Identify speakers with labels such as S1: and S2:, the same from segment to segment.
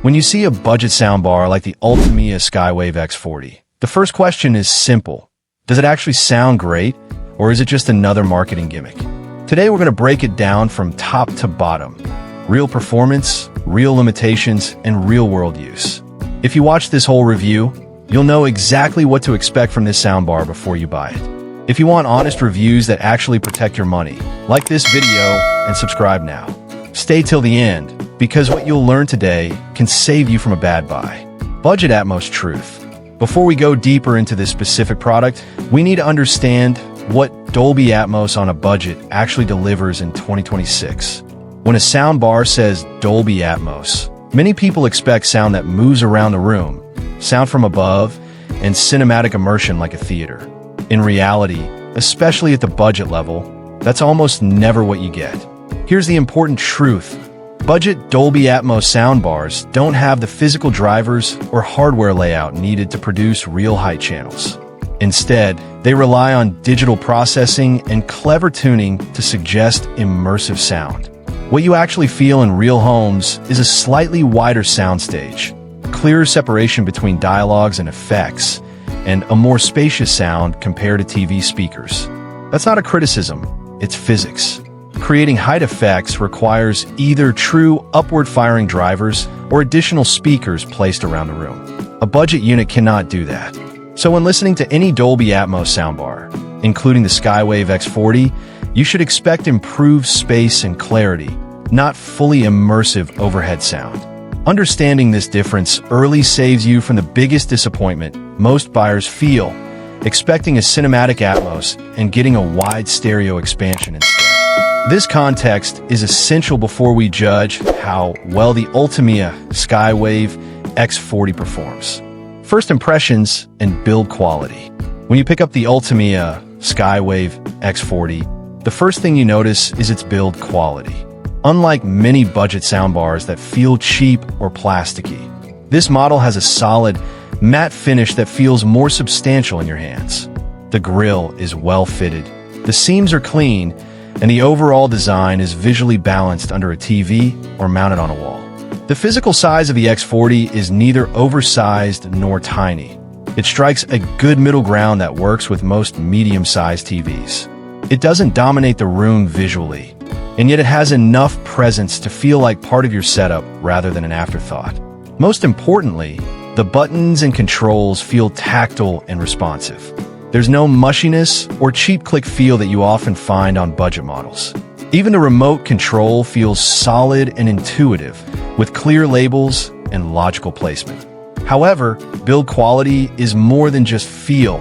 S1: When you see a budget soundbar like the Ultimea Skywave X40, the first question is simple. Does it actually sound great, or is it just another marketing gimmick? Today we're going to break it down from top to bottom. Real performance, real limitations, and real-world use. If you watch this whole review, you'll know exactly what to expect from this soundbar before you buy it. If you want honest reviews that actually protect your money, like this video and subscribe now. Stay till the end, because what you'll learn today can save you from a bad buy. Budget Atmos truth. Before we go deeper into this specific product, we need to understand what Dolby Atmos on a budget actually delivers in 2026. When a soundbar says Dolby Atmos, many people expect sound that moves around the room, sound from above, and cinematic immersion like a theater. In reality, especially at the budget level, that's almost never what you get. Here's the important truth. Budget Dolby Atmos soundbars don't have the physical drivers or hardware layout needed to produce real high channels. Instead, they rely on digital processing and clever tuning to suggest immersive sound. What you actually feel in real homes is a slightly wider soundstage, clearer separation between dialogues and effects, and a more spacious sound compared to TV speakers. That's not a criticism, it's physics. Creating height effects requires either true upward-firing drivers or additional speakers placed around the room. A budget unit cannot do that. So when listening to any Dolby Atmos soundbar, including the Skywave X40, you should expect improved space and clarity, not fully immersive overhead sound. Understanding this difference early saves you from the biggest disappointment most buyers feel, expecting a cinematic Atmos and getting a wide stereo expansion instead. This context is essential before we judge how well the Ultimea Skywave X40 performs. First impressions and build quality. When you pick up the Ultimea Skywave X40, the first thing you notice is its build quality. Unlike many budget soundbars that feel cheap or plasticky, this model has a solid, matte finish that feels more substantial in your hands. The grille is well fitted, the seams are clean, and the overall design is visually balanced under a TV or mounted on a wall. The physical size of the X40 is neither oversized nor tiny. It strikes a good middle ground that works with most medium-sized TVs. It doesn't dominate the room visually, and yet it has enough presence to feel like part of your setup rather than an afterthought. Most importantly, the buttons and controls feel tactile and responsive. There's no mushiness or cheap click feel that you often find on budget models. Even the remote control feels solid and intuitive, with clear labels and logical placement. However, build quality is more than just feel.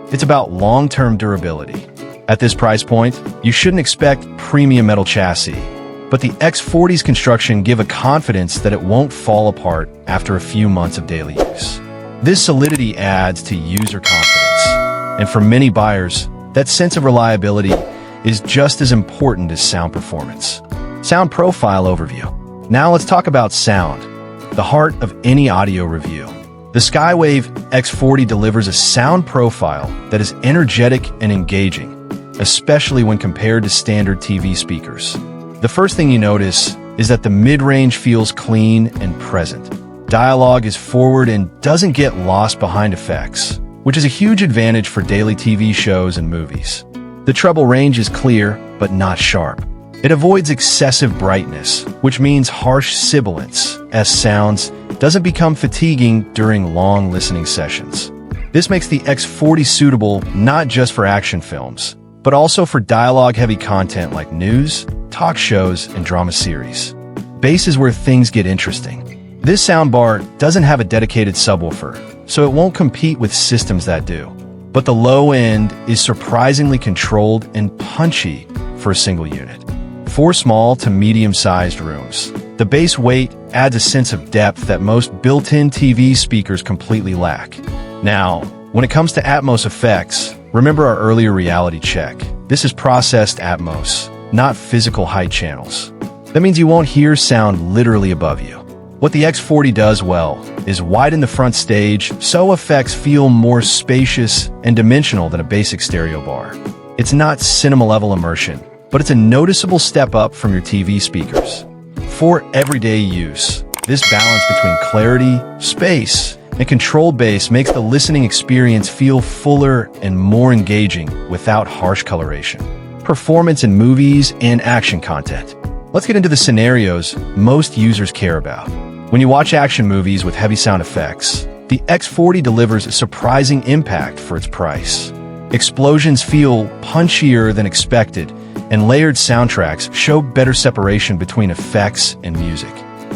S1: It's about long-term durability. At this price point, you shouldn't expect premium metal chassis, but the X40's construction give a confidence that it won't fall apart after a few months of daily use. This solidity adds to user confidence. And for many buyers, that sense of reliability is just as important as sound performance. Sound profile overview. Now let's talk about sound, the heart of any audio review. The Skywave X40 delivers a sound profile that is energetic and engaging, especially when compared to standard TV speakers. The first thing you notice is that the mid-range feels clean and present. Dialogue is forward and doesn't get lost behind effects, which is a huge advantage for daily TV shows and movies. The treble range is clear, but not sharp. It avoids excessive brightness, which means harsh sibilance, as sounds doesn't become fatiguing during long listening sessions. This makes the X40 suitable not just for action films, but also for dialogue-heavy content like news, talk shows, and drama series. Bass is where things get interesting. This soundbar doesn't have a dedicated subwoofer, so it won't compete with systems that do. But the low end is surprisingly controlled and punchy for a single unit. For small to medium-sized rooms, the bass weight adds a sense of depth that most built-in TV speakers completely lack. Now, when it comes to Atmos effects, remember our earlier reality check. This is processed Atmos, not physical height channels. That means you won't hear sound literally above you. What the X40 does well is widen the front stage so effects feel more spacious and dimensional than a basic stereo bar. It's not cinema-level immersion, but it's a noticeable step up from your TV speakers. For everyday use, This balance between clarity, space, and controlled bass makes the listening experience feel fuller and more engaging without harsh coloration. Performance in movies and action content. Let's get into the scenarios most users care about. When you watch action movies with heavy sound effects, the X40 delivers a surprising impact for its price. Explosions feel punchier than expected, and layered soundtracks show better separation between effects and music.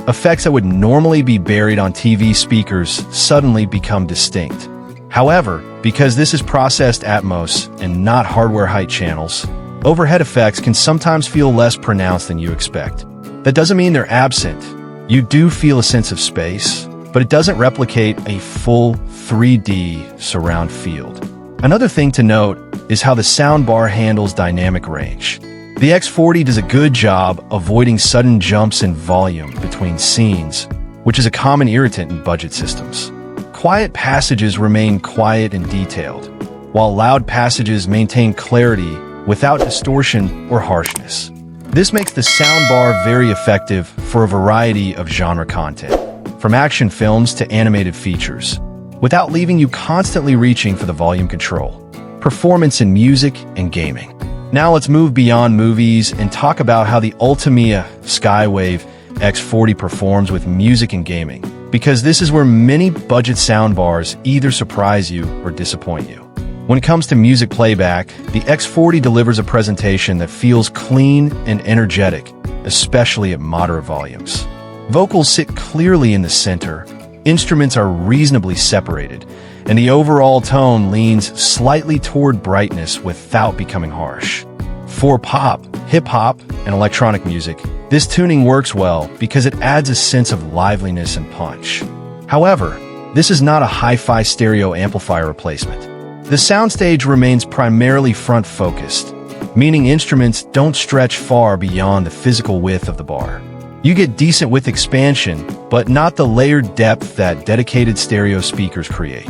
S1: Effects that would normally be buried on TV speakers suddenly become distinct. However, because this is processed Atmos and not hardware height channels, overhead effects can sometimes feel less pronounced than you expect. That doesn't mean they're absent. You do feel a sense of space, but it doesn't replicate a full 3D surround field. Another thing to note is how the soundbar handles dynamic range. The X40 does a good job avoiding sudden jumps in volume between scenes, which is a common irritant in budget systems. Quiet passages remain quiet and detailed, while loud passages maintain clarity without distortion or harshness. This makes the soundbar very effective for a variety of genre content, from action films to animated features, without leaving you constantly reaching for the volume control. Performance in music and gaming. Now let's move beyond movies and talk about how the Ultimea Skywave X40 performs with music and gaming, because this is where many budget soundbars either surprise you or disappoint you. When it comes to music playback, the X40 delivers a presentation that feels clean and energetic, especially at moderate volumes. Vocals sit clearly in the center, instruments are reasonably separated, and the overall tone leans slightly toward brightness without becoming harsh. For pop, hip-hop, and electronic music, this tuning works well because it adds a sense of liveliness and punch. However, this is not a hi-fi stereo amplifier replacement. The soundstage remains primarily front-focused, meaning instruments don't stretch far beyond the physical width of the bar. You get decent width expansion, but not the layered depth that dedicated stereo speakers create.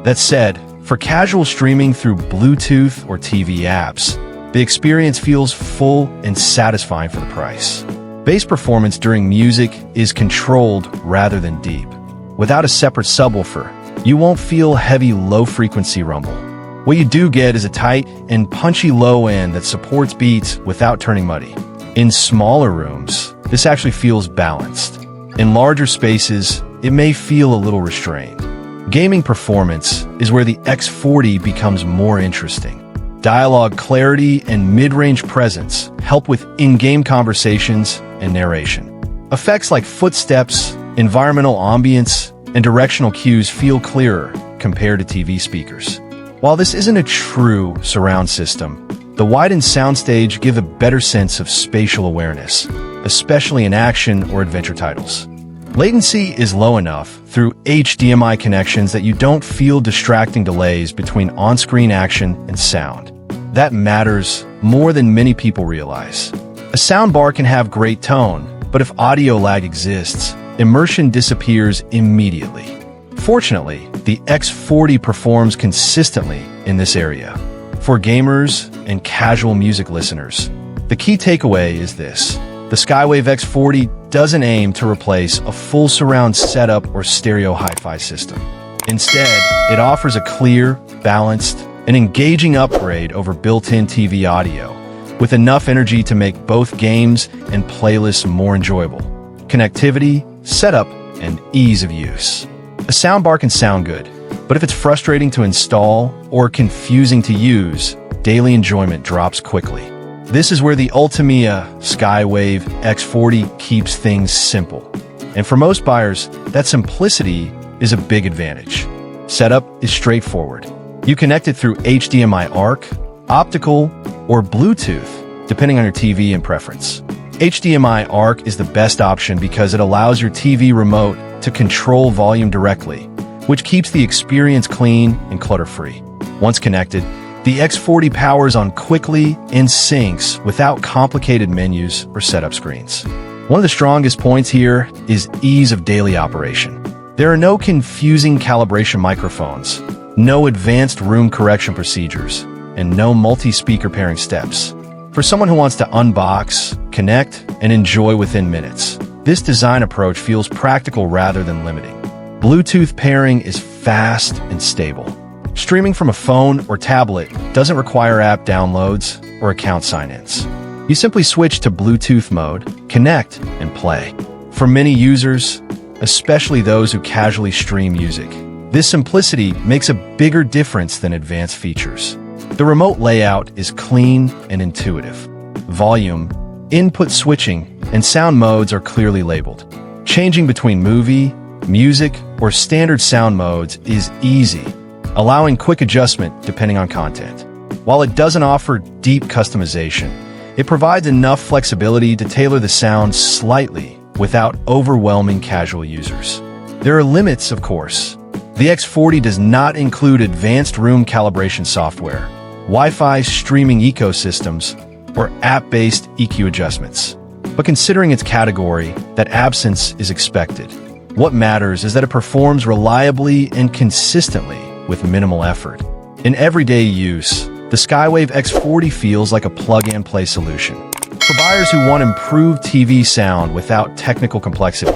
S1: That said, for casual streaming through Bluetooth or TV apps, the experience feels full and satisfying for the price. Bass performance during music is controlled rather than deep. Without a separate subwoofer, you won't feel heavy low-frequency rumble. What you do get is a tight and punchy low end that supports beats without turning muddy. In smaller rooms, this actually feels balanced. In larger spaces, it may feel a little restrained. Gaming performance is where the X40 becomes more interesting. Dialogue clarity and mid-range presence help with in-game conversations and narration. Effects like footsteps, environmental ambience, and directional cues feel clearer compared to TV speakers. While this isn't a true surround system, the widened soundstage give a better sense of spatial awareness, especially in action or adventure titles. Latency is low enough through HDMI connections that you don't feel distracting delays between on-screen action and sound. That matters more than many people realize. A soundbar can have great tone, but if audio lag exists, immersion disappears immediately. Fortunately, the X40 performs consistently in this area. For gamers and casual music listeners, the key takeaway is this. The Skywave X40 doesn't aim to replace a full surround setup or stereo hi-fi system. Instead, it offers a clear, balanced, and engaging upgrade over built-in TV audio, with enough energy to make both games and playlists more enjoyable. Connectivity, setup, and ease of use. A soundbar can sound good, but if it's frustrating to install or confusing to use, daily enjoyment drops quickly. This is where the Ultimea Skywave X40 keeps things simple. And for most buyers, that simplicity is a big advantage. Setup is straightforward. You connect it through HDMI ARC, optical, or Bluetooth, depending on your TV and preference. HDMI ARC is the best option because it allows your TV remote to control volume directly, which keeps the experience clean and clutter-free. Once connected, the X40 powers on quickly and syncs without complicated menus or setup screens. One of the strongest points here is ease of daily operation. There are no confusing calibration microphones, no advanced room correction procedures, and no multi-speaker pairing steps. For someone who wants to unbox, connect, and enjoy within minutes, This design approach feels practical rather than limiting. Bluetooth pairing is fast and stable. Streaming from a phone or tablet doesn't require app downloads or account sign-ins. You simply switch to Bluetooth mode, connect, and play. For many users, especially those who casually stream music, this simplicity makes a bigger difference than advanced features. The remote layout is clean and intuitive. Volume, input switching, and sound modes are clearly labeled. Changing between movie, music, or standard sound modes is easy, allowing quick adjustment depending on content. While it doesn't offer deep customization, it provides enough flexibility to tailor the sound slightly without overwhelming casual users. There are limits, of course. The X40 does not include advanced room calibration software, Wi-Fi streaming ecosystems, or app-based EQ adjustments. But considering its category, that absence is expected. What matters is that it performs reliably and consistently with minimal effort. In everyday use, the Skywave X40 feels like a plug-and-play solution. For buyers who want improved TV sound without technical complexity,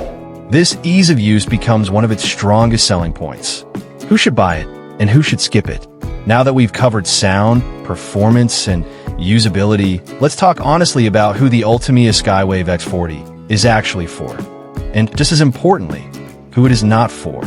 S1: this ease of use becomes one of its strongest selling points. Who should buy it, and who should skip it? Now that we've covered sound, performance, and usability, let's talk honestly about who the Ultimea Skywave X40 is actually for. And just as importantly, who it is not for.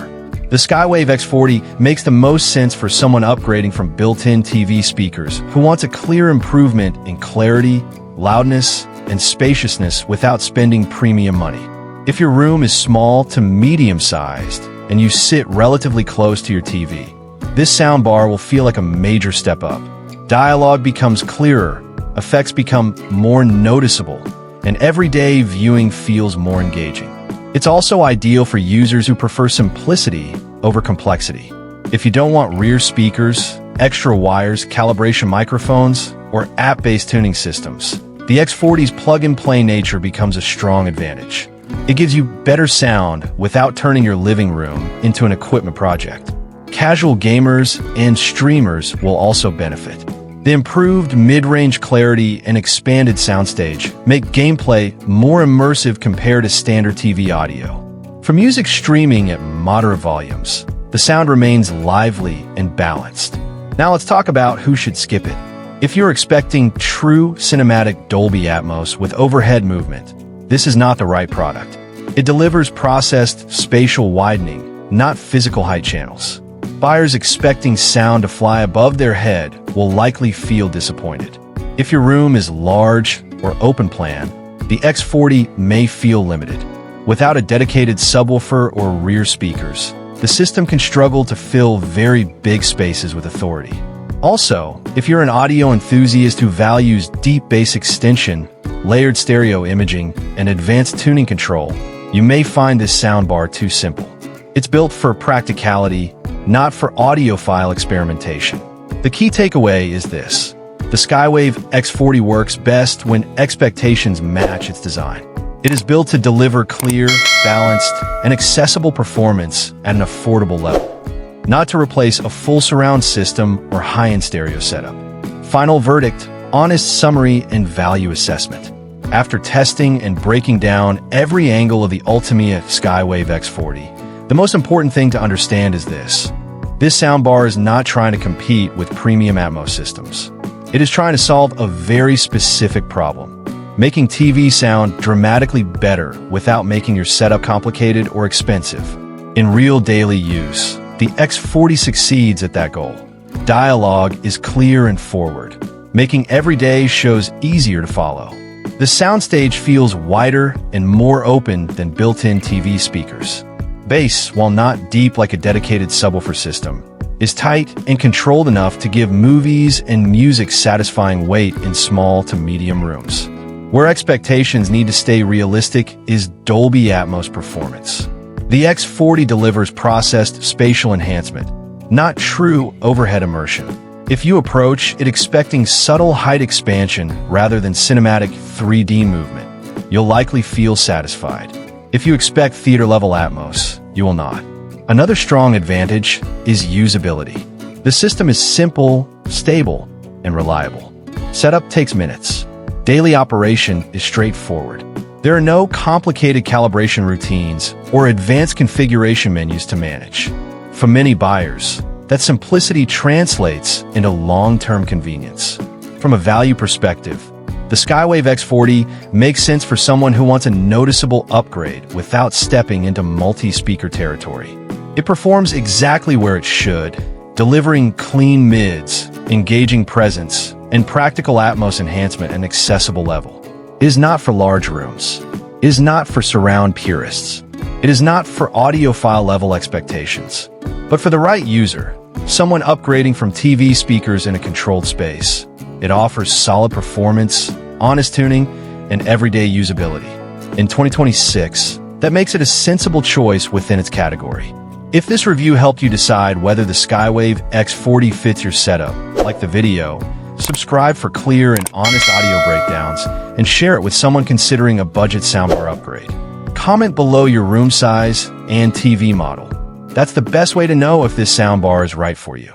S1: The Skywave X40 makes the most sense for someone upgrading from built-in TV speakers who wants a clear improvement in clarity, loudness, and spaciousness without spending premium money. If your room is small to medium-sized and you sit relatively close to your TV, this soundbar will feel like a major step up. Dialogue becomes clearer, effects become more noticeable, and everyday viewing feels more engaging. It's also ideal for users who prefer simplicity over complexity. If you don't want rear speakers, extra wires, calibration microphones, or app-based tuning systems, the X40's plug-and-play nature becomes a strong advantage. It gives you better sound without turning your living room into an equipment project. Casual gamers and streamers will also benefit. The improved mid-range clarity and expanded soundstage make gameplay more immersive compared to standard TV audio. For music streaming at moderate volumes, the sound remains lively and balanced. Now let's talk about who should skip it. If you're expecting true cinematic Dolby Atmos with overhead movement, this is not the right product. It delivers processed spatial widening, not physical height channels. Buyers expecting sound to fly above their head will likely feel disappointed. If your room is large or open plan, the X40 may feel limited. Without a dedicated subwoofer or rear speakers, the system can struggle to fill very big spaces with authority. Also, if you're an audio enthusiast who values deep bass extension, layered stereo imaging, and advanced tuning control, you may find this soundbar too simple. It's built for practicality, not for audiophile experimentation. The key takeaway is this: the Skywave X40 works best when expectations match its design. It is built to deliver clear, balanced, and accessible performance at an affordable level, not to replace a full surround system or high-end stereo setup. Final verdict: honest summary and value assessment. After testing and breaking down every angle of the Ultimea Skywave X40, the most important thing to understand is this: this soundbar is not trying to compete with premium Atmos systems. It is trying to solve a very specific problem, making TV sound dramatically better without making your setup complicated or expensive. In real daily use, the X40 succeeds at that goal. Dialogue is clear and forward, making everyday shows easier to follow. The soundstage feels wider and more open than built-in TV speakers. Bass, while not deep like a dedicated subwoofer system, is tight and controlled enough to give movies and music satisfying weight in small to medium rooms. Where expectations need to stay realistic is Dolby Atmos performance. The X40 delivers processed spatial enhancement, not true overhead immersion. If you approach it expecting subtle height expansion rather than cinematic 3D movement, you'll likely feel satisfied. If you expect theater-level Atmos, you will not. Another strong advantage is usability. The system is simple, stable, and reliable. Setup takes minutes. Daily operation is straightforward. There are no complicated calibration routines or advanced configuration menus to manage. For many buyers, that simplicity translates into long-term convenience. From a value perspective, the Skywave X40 makes sense for someone who wants a noticeable upgrade without stepping into multi-speaker territory. It performs exactly where it should, delivering clean mids, engaging presence, and practical Atmos enhancement at an accessible level. It is not for large rooms. It is not for surround purists. It is not for audiophile level expectations. But for the right user, someone upgrading from TV speakers in a controlled space, it offers solid performance, honest tuning, and everyday usability. In 2026, that makes it a sensible choice within its category. If this review helped you decide whether the Skywave X40 fits your setup, like the video, subscribe for clear and honest audio breakdowns, and share it with someone considering a budget soundbar upgrade. Comment below your room size and TV model. That's the best way to know if this soundbar is right for you.